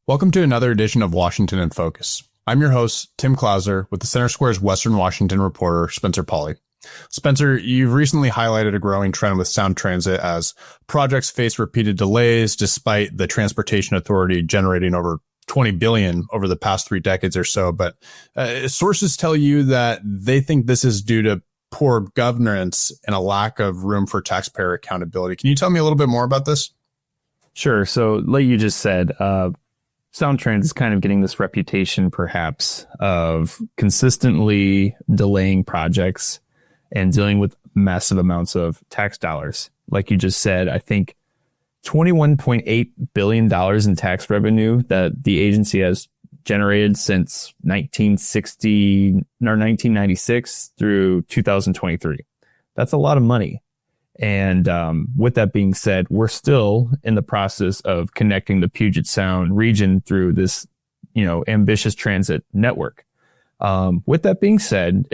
Welcome to another edition of Washington in Focus. I'm your host, Tim Klauser, with the Center Square's Western Washington reporter, Spencer Pauly. Spencer, you've recently highlighted a growing trend with Sound Transit as projects face repeated delays despite the Transportation Authority generating over $20 billion over the past 3 decades or so. But sources tell you that they think this is due to poor governance and a lack of room for taxpayer accountability. Can you tell me a little bit more about this? Sure. So like you just said, Sound Transit is kind of getting this reputation, perhaps, of consistently delaying projects and dealing with massive amounts of tax dollars. Like you just said, I think $21.8 billion in tax revenue that the agency has generated since 1960 or 1996 through 2023. That's a lot of money. And with that being said, we're still in the process of connecting the Puget Sound region through this, ambitious transit network. With that being said,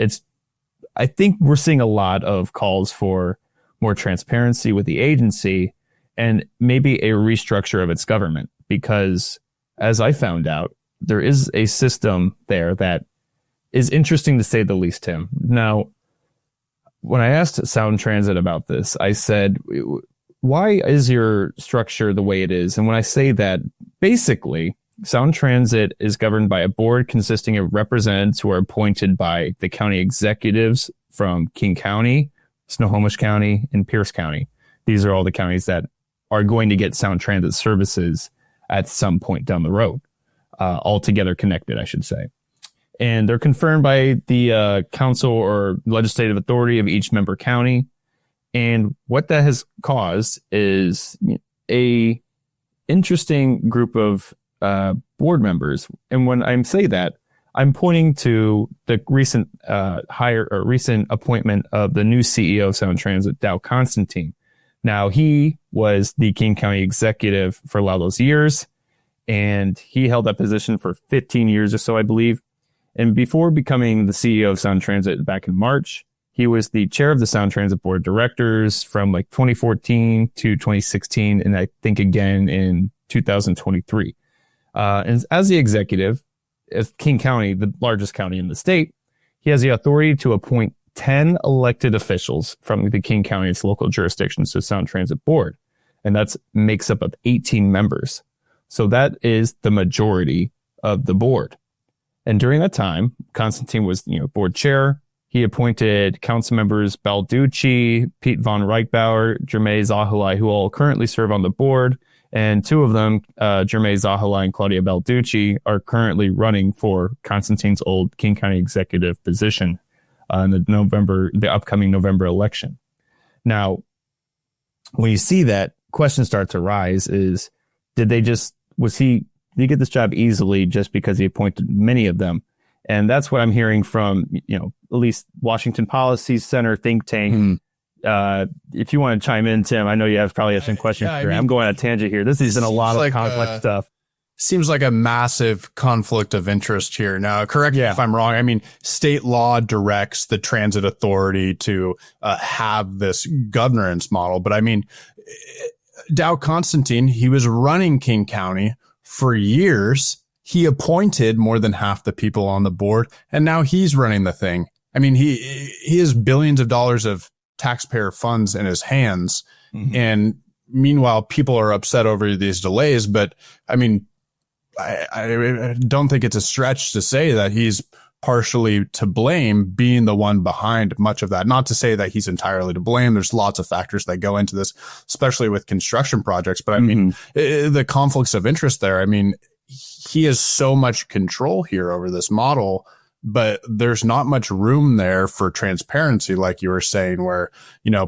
I think we're seeing a lot of calls for more transparency with the agency and maybe a restructure of its government, because as I found out, there is a system there that is interesting to say the least, Tim. Now, when I asked Sound Transit about this, I said, why is your structure the way it is? And when I say that, basically, Sound Transit is governed by a board consisting of representatives who are appointed by the county executives from King County, Snohomish County, and Pierce County. These are all the counties that are going to get Sound Transit services at some point down the road, all together connected, I should say. And they're confirmed by the council or legislative authority of each member county. And what that has caused is a interesting group of board members. And when I say that, I'm pointing to the recent recent appointment of the new CEO of Sound Transit, Dow Constantine. Now, he was the King County executive for a lot of those years, and he held that position for 15 years or so, I believe. And before becoming the CEO of Sound Transit back in March, he was the chair of the Sound Transit Board of Directors from 2014 to 2016, and I think again in 2023. And as the executive of King County, the largest county in the state, he has the authority to appoint 10 elected officials from the King County's local jurisdictions to Sound Transit Board. And that makes up of 18 members. So that is the majority of the board. And during that time, Constantine was, board chair. He appointed council members Balducci, Pete von Reichbauer, Jermaine Zahalai, who all currently serve on the board. And two of them, Jermaine Zahalai and Claudia Balducci, are currently running for Constantine's old King County executive position in the upcoming November election. Now, when you see that, questions start to rise is, did he get this job easily just because he appointed many of them? And that's what I'm hearing from, at least Washington Policy Center think tank. If you want to chime in, Tim, I know you probably have some questions. I'm going on a tangent here. This is in a lot of complex stuff. Seems like a massive conflict of interest here. Now, correct me if I'm wrong. I mean, state law directs the transit authority to have this governance model. But I mean, Dow Constantine, he was running King County for years. He appointed more than half the people on the board, and now he's running the thing. I mean, he has billions of dollars of taxpayer funds in his hands. Mm-hmm. And meanwhile, people are upset over these delays. But I mean, I don't think it's a stretch to say that he's partially to blame, being the one behind much of that. Not to say that he's entirely to blame. There's lots of factors that go into this, especially with construction projects. But I mean, the conflicts of interest there, I mean, he has so much control here over this model, but there's not much room there for transparency, like you were saying, where,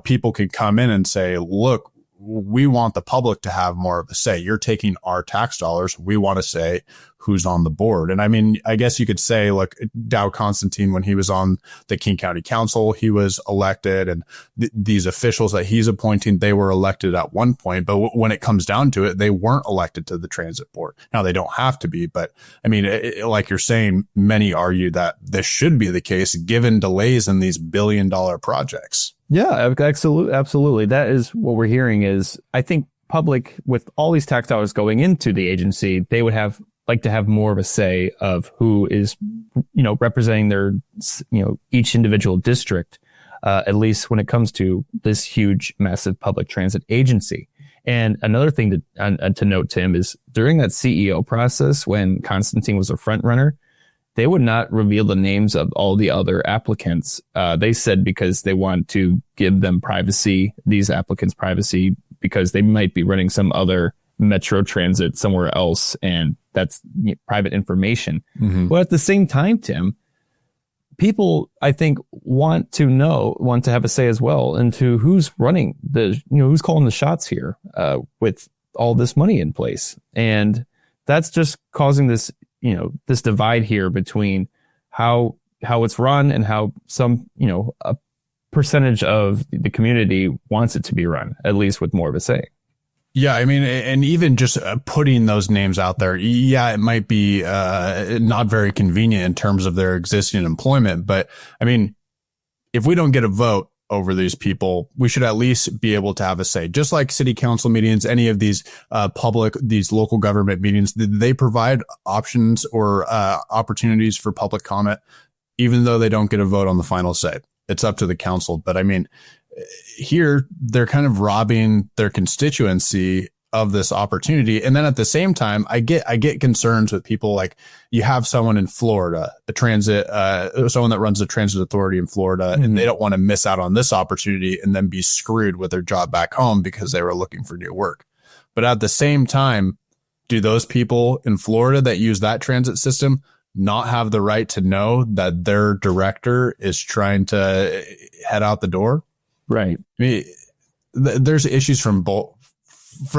people could come in and say, look, we want the public to have more of a say. You're taking our tax dollars. We want to say who's on the board. And I mean, I guess you could say, look, Dow Constantine, when he was on the King County Council, he was elected, and these officials that he's appointing, they were elected at one point. But when it comes down to it, they weren't elected to the transit board. Now, they don't have to be, but I mean, like you're saying, many argue that this should be the case given delays in these billion-dollar projects. Yeah, absolutely. That is what we're hearing is, I think public, with all these tax dollars going into the agency, they would have like to have more of a say of who is, representing their, each individual district, at least when it comes to this huge, massive public transit agency. And another thing to note, Tim, is during that CEO process, when Constantine was a front runner, they would not reveal the names of all the other applicants. They said because they want to give them privacy, these applicants privacy, because they might be running some other metro transit somewhere else, and that's private information. Mm-hmm. But at the same time, Tim, people, I think, want to have a say as well into who's running who's calling the shots here, with all this money in place. And that's just causing this, this divide here between how it's run and how some, a percentage of the community wants it to be run, at least with more of a say. Yeah, I mean, and even just putting those names out there, yeah, it might be not very convenient in terms of their existing employment. But I mean, if we don't get a vote over these people, we should at least be able to have a say. Just like city council meetings, any of these these local government meetings, they provide options or opportunities for public comment, even though they don't get a vote on the final say. It's up to the council. But I mean, here they're kind of robbing their constituency of this opportunity. And then at the same time, I get concerns with people like you have someone in Florida, someone that runs the transit authority in Florida, mm-hmm. and they don't want to miss out on this opportunity and then be screwed with their job back home because they were looking for new work. But at the same time, do those people in Florida that use that transit system not have the right to know that their director is trying to head out the door? Right. I mean, there's issues from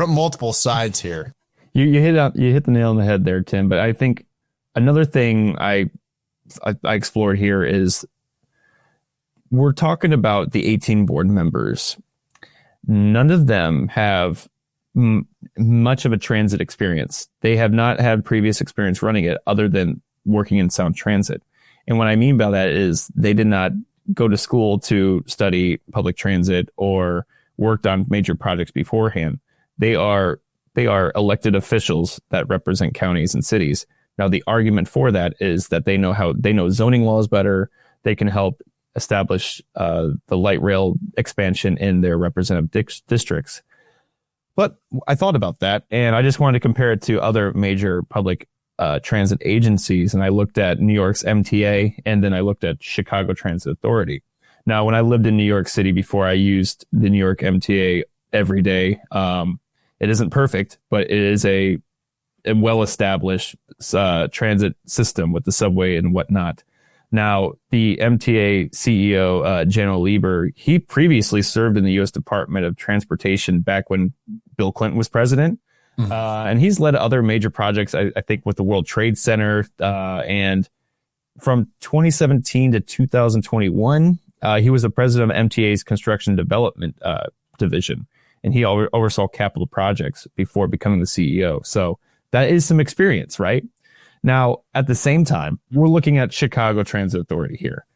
multiple sides here. You hit the nail on the head there, Tim. But I think another thing I explored here is we're talking about the 18 board members. None of them have much of a transit experience. They have not had previous experience running it other than working in Sound Transit. And what I mean by that is they did not go to school to study public transit or worked on major projects beforehand. They are elected officials that represent counties and cities. Now, the argument for that is that they know zoning laws better. They can help establish the light rail expansion in their representative districts. But I thought about that, and I just wanted to compare it to other major public transit agencies, and I looked at New York's MTA, and then I looked at Chicago Transit Authority. Now, when I lived in New York City before, I used the New York MTA every day. It isn't perfect, but it is a well-established transit system with the subway and whatnot. Now, the MTA CEO, General Lieber, he previously served in the U.S. Department of Transportation back when Bill Clinton was president. Mm-hmm. And he's led other major projects, I think, with the World Trade Center. And from 2017 to 2021, he was the president of MTA's Construction Development Division. And he oversaw capital projects before becoming the CEO. So that is some experience, right? Now, at the same time, we're looking at Chicago Transit Authority here.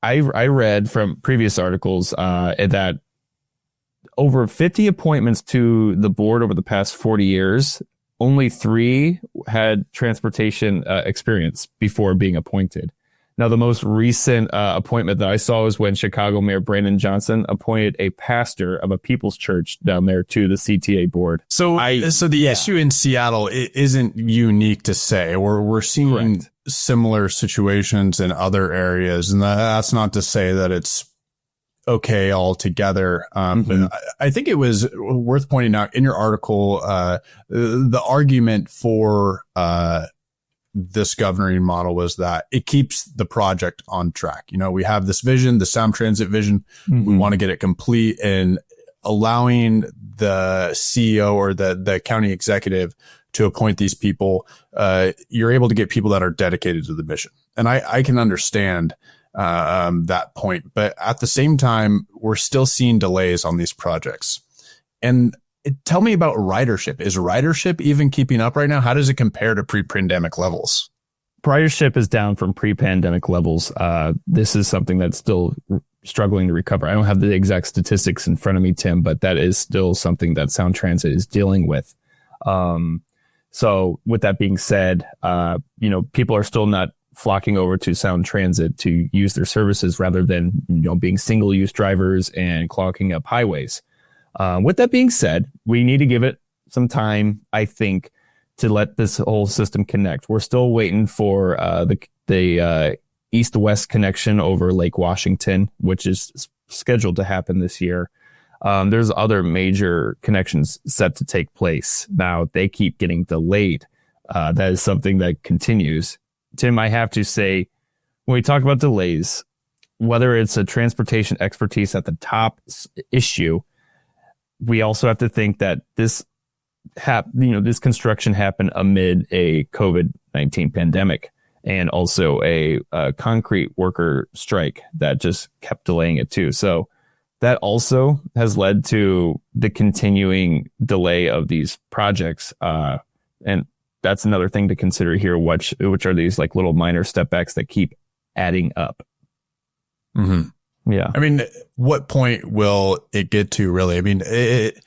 I read from previous articles that over 50 appointments to the board over the past 40 years, only 3 had transportation experience before being appointed. Now, the most recent appointment that I saw was when Chicago Mayor Brandon Johnson appointed a pastor of a people's church down there to the CTA board. So the issue in Seattle isn't unique to say. We're seeing Correct. Similar situations in other areas, and that's not to say that it's okay altogether. But I think it was worth pointing out in your article, the argument for this governing model was that it keeps the project on track. You know, we have this vision, the Sound Transit vision. Mm-hmm. We want to get it complete, and allowing the CEO or the county executive to appoint these people, you're able to get people that are dedicated to the mission. And I can understand that point. But at the same time, we're still seeing delays on these projects. And tell me about ridership. Is ridership even keeping up right now? How does it compare to pre-pandemic levels? Ridership is down from pre-pandemic levels. This is something that's still struggling to recover. I don't have the exact statistics in front of me, Tim, but that is still something that Sound Transit is dealing with. So with that being said, people are still not flocking over to Sound Transit to use their services rather than, being single use drivers and clogging up highways. With that being said, we need to give it some time, I think, to let this whole system connect. We're still waiting for the east-west connection over Lake Washington, which is scheduled to happen this year. There's other major connections set to take place. Now, they keep getting delayed. That is something that continues. Tim, I have to say, when we talk about delays, whether it's a transportation expertise at the top issue, we also have to think that this construction happened amid a COVID-19 pandemic and also a concrete worker strike that just kept delaying it too. So that also has led to the continuing delay of these projects. And that's another thing to consider here, which are these like little minor step backs that keep adding up. Mm-hmm. Yeah. I mean, what point will it get to really? I mean, it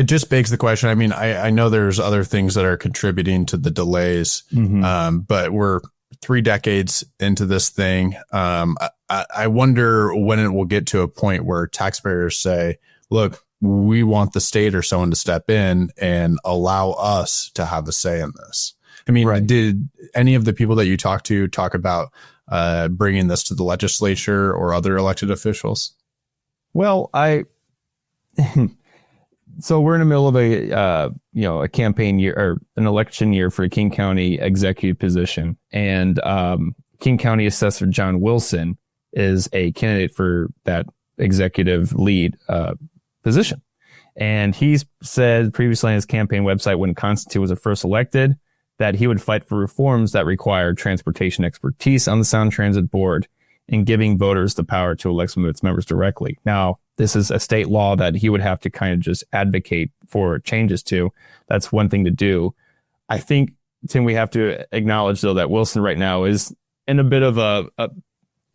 just begs the question. I mean, I know there's other things that are contributing to the delays, but we're 3 decades into this thing. I wonder when it will get to a point where taxpayers say, look, we want the state or someone to step in and allow us to have a say in this. I mean, right. Did any of the people that you talked to talk about bringing this to the legislature or other elected officials? Well, so we're in the middle of a campaign year or an election year for a King County executive position. And King County Assessor John Wilson is a candidate for that executive lead position. And he's said previously on his campaign website when Constantine was first elected that he would fight for reforms that require transportation expertise on the Sound Transit Board and giving voters the power to elect some of its members directly. Now, this is a state law that he would have to kind of just advocate for changes to. That's one thing to do. I think, Tim, we have to acknowledge, though, that Wilson right now is in a bit of a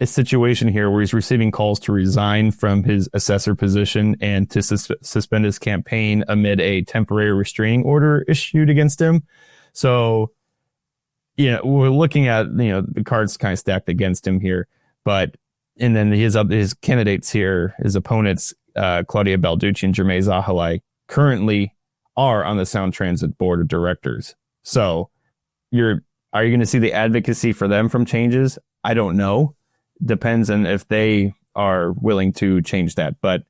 situation here where he's receiving calls to resign from his assessor position and to suspend his campaign amid a temporary restraining order issued against him. So, we're looking at, the cards kind of stacked against him here. But, and then his candidates here, his opponents, Claudia Balducci and Jermaine Zahalai, currently are on the Sound Transit Board of Directors. So are you going to see the advocacy for them from changes? I don't know. Depends on if they are willing to change that. But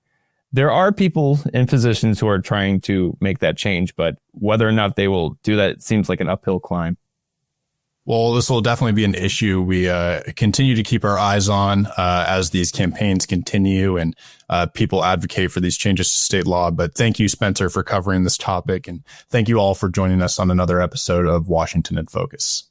there are people in positions who are trying to make that change. But whether or not they will do that, it seems like an uphill climb. Well, this will definitely be an issue we continue to keep our eyes on as these campaigns continue and people advocate for these changes to state law. But thank you, Spencer, for covering this topic. And thank you all for joining us on another episode of Washington in Focus.